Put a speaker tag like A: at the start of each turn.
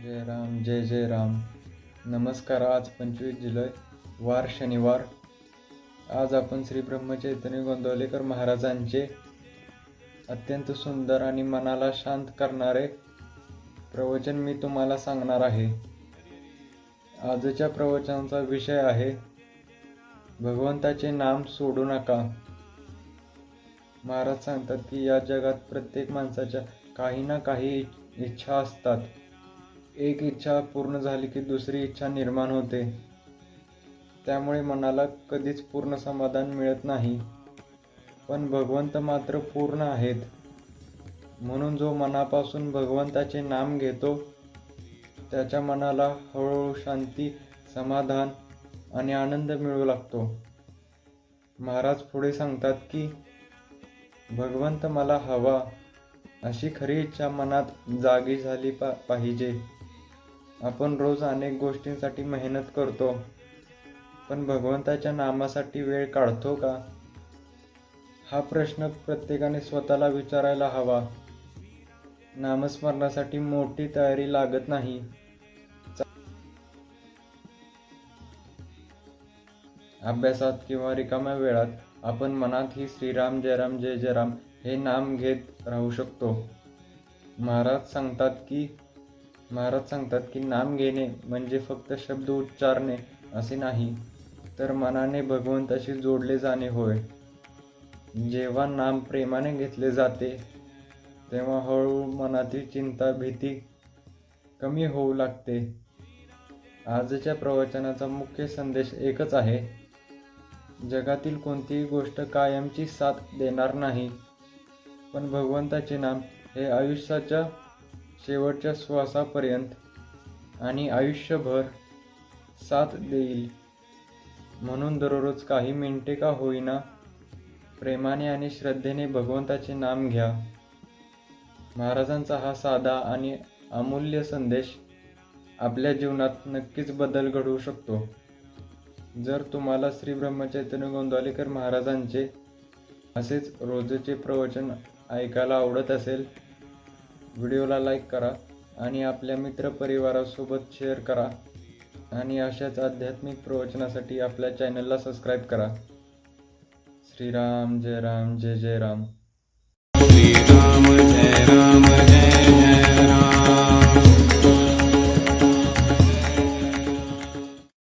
A: जय राम जय जय राम. नमस्कार. आज 25 जुलै वार शनिवार. आज आपण श्री ब्रह्मचैतन्य गोंदवलेकर महाराजांचे अत्यंत सुंदर आणि मनाला शांत करणारे प्रवचन मी तुम्हाला सांगणार आहे. आजच्या प्रवचनाचा विषय आहे भगवंताचे नाम सोडू नका. महाराज सांगतात की या जगात प्रत्येक माणसाच्या काही ना काही इच्छा असतात. एक इच्छा पूर्ण झाली की दुसरी इच्छा निर्माण होते. त्यामुळे मनाला कधीच पूर्ण समाधान मिळत नाही. पण भगवंत मात्र पूर्ण आहेत. म्हणून जो मनापासून भगवंताचे नाम घेतो त्याच्या मनाला हळूहळू शांती, समाधान आणि आनंद मिळू लागतो. महाराज पुढे सांगतात की भगवंत मला हवा अशी खरी इच्छा मनात जागी झाली पाहिजे. आपण रोज अनेक गोष्टींसाठी मेहनत करतो, पण भगवंताच्या नामासाठी वेळ काढतो का? हा प्रश्न प्रत्येकाने स्वतःला विचारायला हवा. नामस्मरणासाठी मोठी तयारी लागत नाही. अभ्यासात किंवा रिकाम्या वेळात आपण मनात ही श्रीराम जय राम जय जय राम हे नाम घेत राहू शकतो. महाराज सांगतात की नाम घेणे म्हणजे फक्त शब्द उच्चारणे असे नाही, तर मनाने भगवंताशी जोडले जाणे होय. जेव्हा नाम प्रेमाने घेतले जाते तेव्हा हळूहळू मनातील चिंता, भीती कमी होऊ लागते. आजच्या प्रवचनाचा मुख्य संदेश एकच आहे. जगातील कोणतीही गोष्ट कायमची साथ देणार नाही, पण भगवंताचे नाम हे आयुष्याच्या शेवटच्या श्वासापर्यंत आणि आयुष्यभर साथ देईल. म्हणून दररोज काही मिनिटे का होईना प्रेमाने आणि श्रद्धेने भगवंताचे नाम घ्या. महाराजांचा हा साधा आणि अमूल्य संदेश आपल्या जीवनात नक्कीच बदल घडवू शकतो. जर तुम्हाला श्री ब्रह्मचैतन्य गोंदवलेकर महाराजांचे असेच रोजचे प्रवचन ऐकायला आवडत असेल, व्हिडिओला लाईक करा आणि आपल्या मित्रपरिवारासोबत शेअर करा. आणि अशाच आध्यात्मिक प्रवचनासाठी आपल्या चॅनलला सबस्क्राईब करा. श्रीराम जय राम जय जय राम.
B: श्रीराम जय राम